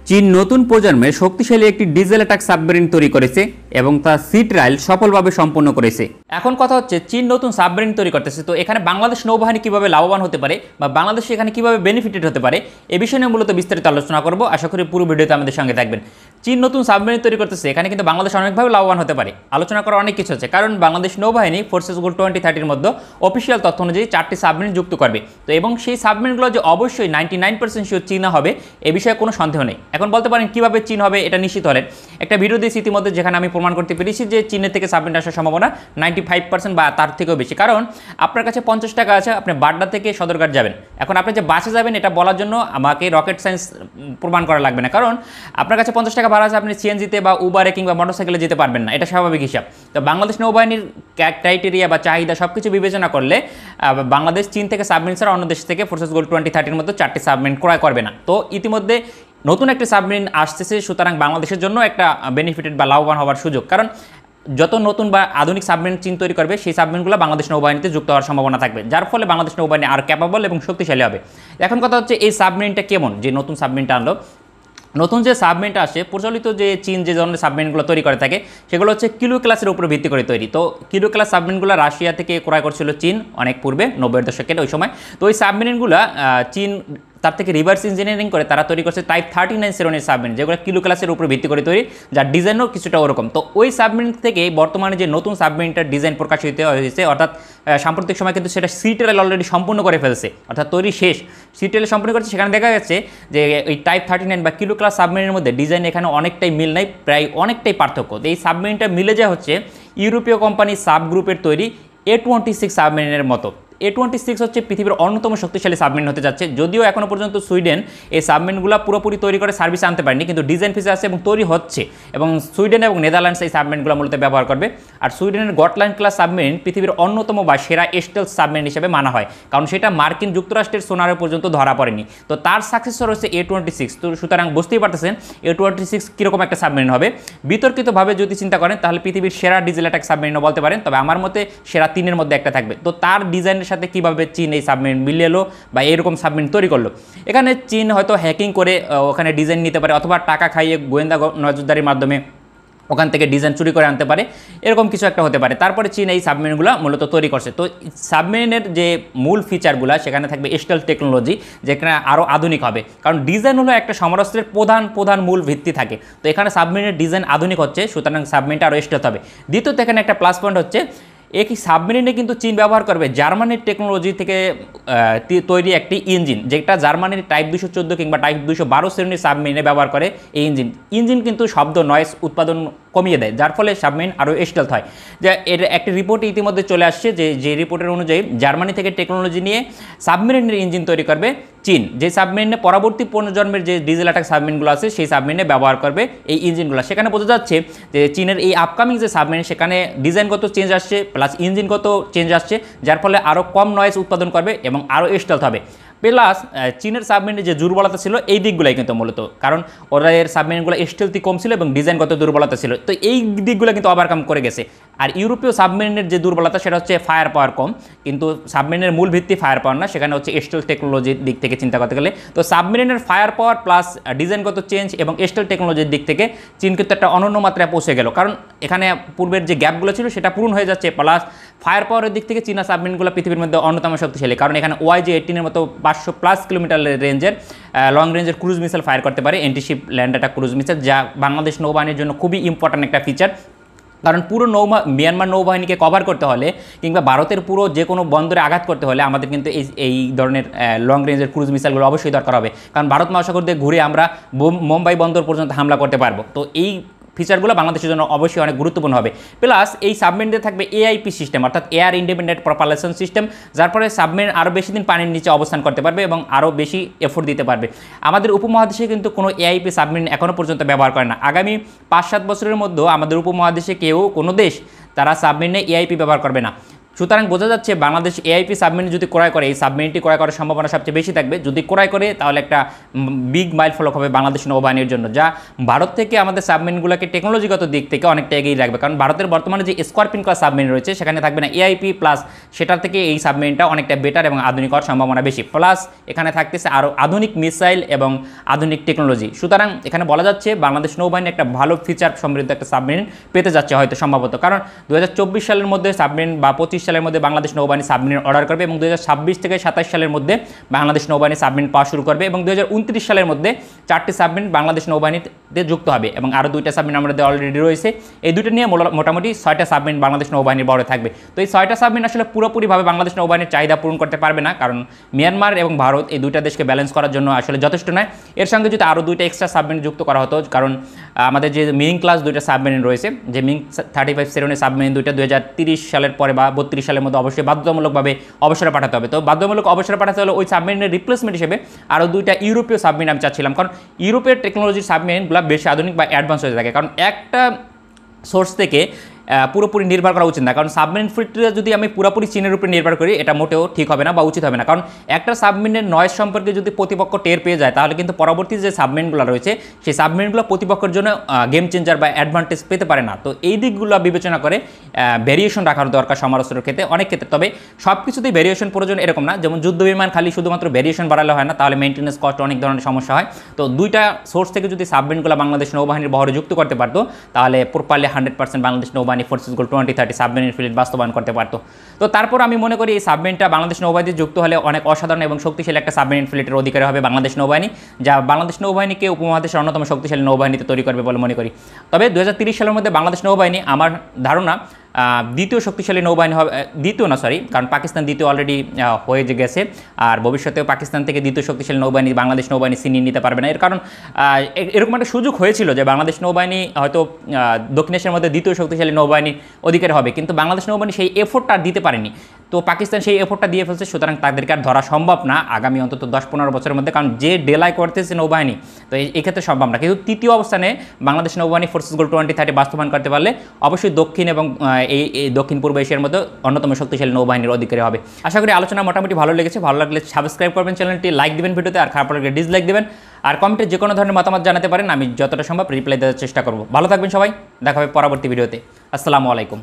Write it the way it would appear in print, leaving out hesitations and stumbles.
চীন নতুন প্রজন্মের শক্তিশালী একটি ডিজেল অ্যাটাক সাবমেরিন তৈরি করেছে এবং তা সি ট্রায়াল সফলভাবে সম্পন্ন করেছে। এখন কথা হচ্ছে চীন নতুন সাবমেরিন তৈরি করতেছে, তো এখানে বাংলাদেশ নৌবাহিনী কিভাবে লাভবান হতে পারে বা বাংলাদেশ এখানে কিভাবে বেনিফিটেড হতে পারে এ বিষয়ে নিয়ে মূলত বিস্তারিত আলোচনা করব। আশা করি পুরো ভিডিওতে আমাদের সঙ্গে থাকবেন। চীন নতুন সাবমেরিন তৈরি করতেছে, এখানে কিন্তু বাংলাদেশ অনেকভাবে লাভবান হতে পারে। আলোচনা করা অনেক কিছু আছে, কারণ বাংলাদেশ নৌবাহিনী ফোর্সেস গোল 2030 মধ্যে অফিসিয়াল তথ্য অনুযায়ী 4টি সাবমেরিন যুক্ত করবে। তো এবং সেই সাবমেরিনগুলো যে অবশ্যই 99% শিওর চীনা হবে এ বিষয়ে কোনো সন্দেহ নেই। এখন বলতে পারেন কীভাবে চীন হবে এটা নিশ্চিত হলেন, একটা ভিডিও দিয়েছি ইতিমধ্যে যেখানে আমি প্রমাণ করতে পেরেছি যে চীনের থেকে সাবমেরিন আসার সম্ভাবনা 95% বা তার থেকেও বেশি। কারণ আপনার কাছে 50 টাকা আছে, আপনি বাড্ডা থেকে সদরঘাট যাবেন। এখন আপনি যে বাসে যাবেন এটা বলার জন্য আমাকে রকেট সায়েন্স প্রমাণ করা লাগবে না, কারণ আপনার কাছে 50 টাকা ভাড়া আছে, আপনি সিএনজিতে বা উবারে কিংবা মোটরসাইকেলে যেতে পারবেন না, এটা স্বাভাবিক হিসাব। তো বাংলাদেশ নৌবাহিনীর ক্রাইটেরিয়া বা চাহিদা সব কিছু বিবেচনা করলে বাংলাদেশ চীন থেকে সাবমেরিন ছাড়া অন্য দেশ থেকে ফোর্সেস গোল 2030 মধ্যে 4টি সাবমেরিন ক্রয় করবে না। তো ইতিমধ্যে নতুন একটি সাবমেরিন আসতেছে, সুতরাং বাংলাদেশের জন্য একটা বেনিফিটেড বা লাভবান হওয়ার সুযোগ। কারণ যত নতুন বা আধুনিক সাবমেরিন চীন তৈরি করবে সেই সাবমেরিনগুলো বাংলাদেশ নৌবাহিনীতে যুক্ত হওয়ার সম্ভাবনা থাকবে, যার ফলে বাংলাদেশ নৌবাহিনী আর ক্যাপাবল এবং শক্তিশালী হবে। এখন কথা হচ্ছে এই সাবমেরিনটা কেমন, যে নতুন সাবমেরিনটা আনলো। নতুন যে সাবমেরিনটা আসে, প্রচলিত যে চীন যে ধরনের সাবমেরিনগুলো তৈরি করে থাকে সেগুলো হচ্ছে কিলো ক্লাসের উপরে ভিত্তি করে তৈরি। তো কিলো ক্লাস সাবমেরিনগুলো রাশিয়া থেকে ক্রয় করছিল চীন অনেক পূর্বে, 90-এর দশকের ওই সময়। তো ওই সাবমেরিনগুলো চীন তার থেকে রিভার্স ইঞ্জিনিয়ারিং করে তারা তৈরি করছে টাইপ 39 সাবমেরিন, যেগুলো কিলো ক্লাসের উপরে ভিত্তি করে তৈরি, যার ডিজাইনও কিছুটা ওরকম। তো ওই সাবমেরিন থেকে বর্তমানে যে নতুন সাবমেরিনটার ডিজাইন প্রকাশিত হয়েছে, অর্থাৎ সাম্প্রতিক সময় কিন্তু সেটা সি ট্রায়াল অলরেডি সম্পূর্ণ করে ফেলছে, অর্থাৎ তৈরি শেষ, সি ট্রায়াল সম্পূর্ণ করেছে। সেখানে দেখা যাচ্ছে যে এই টাইপ 39 বা কিলো ক্লাস সাবমেরিনের মধ্যে ডিজাইন এখানে অনেকটাই মিল নাই, প্রায় অনেকটাই পার্থক্য। এই সাবমেরিনটা মিলে যা হচ্ছে ইউরোপীয় কোম্পানি সাব গ্রুপের তৈরি A26 সাবমেরিনের মতো। A26 হচ্ছে পৃথিবীর অন্যতম শক্তিশালী সাবমেরিন হতে যাচ্ছে। যদিও এখনও পর্যন্ত সুইডেন এই সাবমেরিনগুলো পুরোপুরি তৈরি করে সার্ভিসে আনতে পারেনি, কিন্তু ডিজাইন ফিচার আছে এবং তৈরি হচ্ছে, এবং সুইডেন এবং নেদারল্যান্ডস এই সাবমেরিনগুলো মূলত ব্যবহার করবে। আর সুইডেনের গটল্যান্ড ক্লাস সাবমেরিন পৃথিবীর অন্যতম বা সেরা স্টেলথ সাবমেরিন হিসেবে মানা হয়, কারণ সেটা মার্কিন যুক্তরাষ্ট্রের সোনারে পর্যন্ত ধরা পড়েনি। তো তার সাকসেসর হচ্ছে A26। তো সুতরাং বুঝতেই পারতেছেন A26 কীরকম একটা সাবমেরিন হবে। বিতর্কিতভাবে যদি চিন্তা করেন তাহলে পৃথিবীর সেরা ডিজেল অ্যাটাক সাবমেরিনও বলতে পারেন, তবে আমার মতে সেরা 3-এর মধ্যে একটা থাকবে। তো তার ডিজাইনের সাথে কীভাবে চীন এই সাবমেরিন মিলিয়ে এলো বা এরকম সাবমেরিন তৈরি করলো, এখানে চীন হয়তো হ্যাকিং করে ওখানে ডিজাইন নিতে পারে, অথবা টাকা খাইয়ে গোয়েন্দা নজরদারির মাধ্যমে ওখান থেকে ডিজাইন চুরি করে আনতে পারে, এরকম কিছু একটা হতে পারে। তারপরে চীন এই সাবমেরিনগুলো মূলত তৈরি করছে। তো সাবমেরিনের যে মূল ফিচারগুলো সেখানে থাকবে স্টেলথ টেকনোলজি, যেখানে আরও আধুনিক হবে, কারণ ডিজাইন হলো একটা সমরাস্ত্রের প্রধান মূল ভিত্তি থাকে। তো এখানে সাবমেরিনের ডিজাইন আধুনিক হচ্ছে, সুতরাং সাবমেরিনটা আরও স্টেলথ হবে। দ্বিতীয়ত এখানে একটা প্লাস পয়েন্ট হচ্ছে একই সাবমেরিনে কিন্তু চীন ব্যবহার করবে জার্মানির টেকনোলজি থেকে তৈরি একটি ইঞ্জিন, যেটা জার্মানির টাইপ 214 কিংবা টাইপ 212 শ্রেণীর সাবমেরিনে ব্যবহার করে। এই ইঞ্জিন কিন্তু শব্দ নয়েজ উৎপাদন কমিয়ে দেয়, যার ফলে সাবমেরিন আরও স্টেলথ হয়। যে এর একটি রিপোর্ট ইতিমধ্যে চলে আসছে, যে রিপোর্টের অনুযায়ী জার্মানি থেকে টেকনোলজি নিয়ে সাবমেরিনের ইঞ্জিন তৈরি করবে চীন, যে সাবমেরিনে পরবর্তী প্রজন্মের যে ডিজেল অ্যাটাক সাবমেরিনগুলো আছে সেই সাবমেরিনে ব্যবহার করবে এই ইঞ্জিনগুলো। সেখানে বোঝা যাচ্ছে যে চীনের এই আপকামিং যে সাবমেরিন সেখানে ডিজাইনগত চেঞ্জ আসছে প্লাস ইঞ্জিনগত চেঞ্জ আসছে, যার ফলে আরও কম নয়েজ উৎপাদন করবে এবং আরও স্টেলথ হবে। প্লাস চীনের সাবমেরিনের যে দুর্বলতা ছিল এই দিকগুলোই কিন্তু মূলত, কারণ ওরা এর সাবমেরিনগুলো স্টেলথি কম ছিল এবং ডিজাইনগত দুর্বলতা ছিল, তো এই দিকগুলো কিন্তু ওভারকাম করে গেছে। আর ইউরোপীয় সাবমেরিনের যে দুর্বলতা সেটা হচ্ছে ফায়ার পাওয়ার কম, কিন্তু সাবমেরিনের মূল ভিত্তি ফায়ার পাওয়ার না, সেখানে হচ্ছে স্টেলথ টেকনোলজির দিক থেকে চিন্তা করতে গেলে। তো সাবমেরিনের ফায়ার পাওয়ার প্লাস ডিজাইনগত চেঞ্জ এবং স্টেলথ টেকনোলজির দিক থেকে চীন কিন্তু একটা অনন্য মাত্রায় পৌঁছে গেল, কারণ এখানে পূর্বের যে গ্যাপগুলো ছিল সেটা পূরণ হয়ে যাচ্ছে। প্লাস ফায়ার পাওয়ারের দিক থেকে চীনা সাবমেরিনগুলো পৃথিবীর মধ্যে অন্যতম শক্তিশালী, কারণ এখানে YJ-18-এর মতো 500+ কিলোমিটার রেঞ্জের লং রেঞ্জের ক্রুজ মিসাইল ফায়ার করতে পারে, antiship land attack cruise missile, যা বাংলাদেশ নৌবাহিনীর জন্য খুবই ইম্পর্ট্যান্ট একটা ফিচার। কারণ পুরো মিয়ানমার নৌবাহিনীকে কভার করতে হলে কিংবা ভারতের পুরো যে কোনো বন্দরে আঘাত করতে হলে আমাদের কিন্তু এই ধরনের লং রেঞ্জের ক্রুজ মিসাইলগুলো অবশ্যই দরকার হবে, কারণ ভারত মহাসাগর দিয়ে ঘুরে আমরা মুম্বাই বন্দর পর্যন্ত হামলা করতে পারবো। তো এই ফিচারগুলো বাংলাদেশের জন্য অবশ্যই অনেক গুরুত্বপূর্ণ হবে। প্লাস এই সাবমেরিনে থাকবে AIP সিস্টেম, অর্থাৎ এয়ার ইন্ডিপেন্ডেন্ট প্রপালশন সিস্টেম, যার ফলে সাবমেরিন আরও বেশি দিন পানির নিচে অবস্থান করতে পারবে এবং আরও বেশি এফোর্ট দিতে পারবে। আমাদের উপমহাদেশে কিন্তু কোনো AIP সাবমেরিন এখনও পর্যন্ত ব্যবহার করে না। আগামী 5-7 বছরের মধ্যে আমাদের উপমহাদেশে কেউ কোনো দেশ তারা সাবমেরিনে AIP ব্যবহার করবে না। সুতরাং বোঝা যাচ্ছে বাংলাদেশ এআইপি সাবমেরিন যদি ক্রয় করে, এই সাবমেরিনটি ক্রয় করার সম্ভাবনা সবচেয়ে বেশি থাকবে। যদি ক্রয় করে তাহলে একটা বিগ মাইল ফলক হবে বাংলাদেশ নৌবাহিনীর জন্য, যা ভারত থেকে আমাদের সাবমেরিনগুলোকে টেকনোলজিগত দিক থেকে অনেকটা এগিয়ে রাখবে। কারণ ভারতের বর্তমানে যে স্করপিন ক্লাস সাবমেরিন রয়েছে সেখানে থাকবে না এআইপি প্লাস, সেটার থেকে এই সাবমেরিনটা অনেকটা বেটার এবং আধুনিক হওয়ার সম্ভাবনা বেশি। প্লাস এখানে থাকতেছে আরও আধুনিক মিসাইল এবং আধুনিক টেকনোলজি। সুতরাং এখানে বলা যাচ্ছে বাংলাদেশ নৌবাহিনী একটা ভালো ফিচার সমৃদ্ধ একটা সাবমেরিন পেতে যাচ্ছে হয়তো সম্ভবত। কারণ 2024 সালের মধ্যে সাবমেরিন বা 25 সালের মধ্যে বাংলাদেশ নৌবাহিনী সাবমেরিন অর্ডার করবে এবং 2026 থেকে 27 সালের মধ্যে বাংলাদেশ নৌবাহিনী সাবমেরিন পাওয়া শুরু করবে এবং 2029 সালের মধ্যে 4টি সাবমেরিন বাংলাদেশ নৌবাহিনীতে যুক্ত হবে এবং আরও 2টা সাবমেরিন আমাদের অলরেডি রয়েছে। এই দুটো নিয়ে মোটামুটি 6টা সাবমেরিন বাংলাদেশ নৌবাহিনীর বড় থাকবে। তো এই 6টা সাবমেরিন আসলে পুরোপুরিভাবে বাংলাদেশ নৌবাহিনীর চাহিদা পূরণ করতে পারবে না, কারণ মিয়ানমার এবং ভারত এই দুইটা দেশকে ব্যালেন্স করার জন্য আসলে যথেষ্ট নয়। এর সঙ্গে যদি আরও 2টা এক্সট্রা সাবমেরিন যুক্ত করা হতো, কারণ আমাদের যে মিং ক্লাস 2টা সাবমেরিন রয়েছে, যে মিং 35 সেরেনের সাবমেরিন 2টা 2030 সালের পরে বা 32 সালের মধ্যে অবশ্যই বাধ্যতামূলকভাবে অবসরে পাঠাতে হবে। তো বাধ্যতামূলক অবসরে পাঠাতে হলে ওই সাবমেরিনের রিপ্লেসমেন্ট হিসেবে আরও 2টা ইউরোপীয় সাবমেরিন আমি চাচ্ছিলাম, কারণ ইউরোপের টেকনোলজির সাবমেরিনগুলো বেশি আধুনিক বা অ্যাডভান্স হয়ে থাকে। কারণ একটা সোর্স থেকে পুরোপুরি নির্ভর করা উচিত না, কারণ সাবমেরিন ফ্লিটটা যদি আমি পুরোপুরি চীনের উপরে নির্ভর করি এটা মোটেও ঠিক হবে না বা উচিত হবে না। কারণ একটা সাবমেরিনের নয়েজ সম্পর্কে যদি প্রতিপক্ষ টের পেয়ে যায় তাহলে কিন্তু পরবর্তী যে সাবমেরিনগুলো রয়েছে সেই সাবমেরিনগুলো প্রতিপক্ষের জন্য গেম চেঞ্জার বা অ্যাডভান্টেজ পেতে পারে না। তো এই দিকগুলো বিবেচনা করে ভ্যারিয়েশন রাখার দরকার সমরাস্ত্রের ক্ষেত্রে অনেক ক্ষেত্রে। তবে সব কিছুতেই ভ্যারিয়েশন প্রয়োজন এরকম না, যেমন যুদ্ধ বিমান খালি শুধুমাত্র ভ্যারিয়েশন বাড়ালে হয় না, তাহলে মেইনটেন্যান্স কস্ট অনেক ধরনের সমস্যা হয়। তো 2টা সোর্স থেকে যদি সাবমেরিনগুলো বাংলাদেশ নৌবাহিনীর বহরে যুক্ত করতে পারতো তাহলে প্রপারলি 100% বাংলাদেশ নৌবাহিনী ফোর্সেস গোল 2030 সাবমেরিন ফ্লিট বাস্তবায়ন করতে পারতো। তো তারপর আমি মনে করি এই সাবমেরিনটা বাংলাদেশ নৌবাহিনীতে যুক্ত হলে অনেক অসাধারণ এবং শক্তিশালী একটা সাবমেরিন ফ্লিটের অধিকারী হবে বাংলাদেশ নৌবাহিনী, যা বাংলাদেশ নৌবাহিনীকে উপমহাদেশের অন্যতম শক্তিশালী নৌবাহিনীতে তৈরি করবে বলে মনে করি। তবে 2030 সালের মধ্যে বাংলাদেশ নৌবাহিনী আমার ধারণা দ্বিতীয় শক্তিশালী নৌবাহিনী হবে, কারণ পাকিস্তান দ্বিতীয় অলরেডি হয়ে গেছে, আর ভবিষ্যতেও পাকিস্তান থেকে দ্বিতীয় শক্তিশালী নৌবাহিনী বাংলাদেশ নৌবাহিনী ছিনিয়ে নিতে পারবে না। এর কারণ এরকম একটা সুযোগ হয়েছিল যে বাংলাদেশ নৌবাহিনী হয়তো দক্ষিণ এশিয়ার মধ্যে দ্বিতীয় শক্তিশালী নৌবাহিনীর অধিকারী হবে, কিন্তু বাংলাদেশ নৌবাহিনী সেই এফোর্টটা আর দিতে পারেনি। তো পাকিস্তান সেই এফোর্টটা দিয়ে ফেলছে, সুতরাং তাদেরকে আর ধরা সম্ভব না আগামী অন্তত 10-15 বছরের মধ্যে, কারণ যে ডেলাই করতেছে নৌবাহিনী, তো এই ক্ষেত্রে সম্ভব না। কিন্তু তৃতীয় অবস্থানে বাংলাদেশ নৌবাহিনী ফোর্সেস গোল 2030 বাস্তবায়ন করতে পারলে অবশ্যই দক্ষিণ এবং এই দক্ষিণ পূর্ব এশিয়ার মধ্যে অন্যতম শক্তিশালী নৌবাহিনীর অধিকারী হবে। আশা করি আলোচনা মোটামুটি ভালো লেগেছে। ভালো লাগলে সাবস্ক্রাইব করবেন চ্যানেলটি, লাইক দেবেন ভিডিওতে, আর খারাপ লাগলে ডিসলাইক দেবেন, আর কমেন্টে যে কোনো ধরনের মতামত জানাতে পারেন, আমি যতটা সম্ভব রিপ্লাই দেওয়ার চেষ্টা করব। ভালো থাকবেন সবাই, দেখা হবে পরবর্তী ভিডিওতে। আসসালামু আলাইকুম।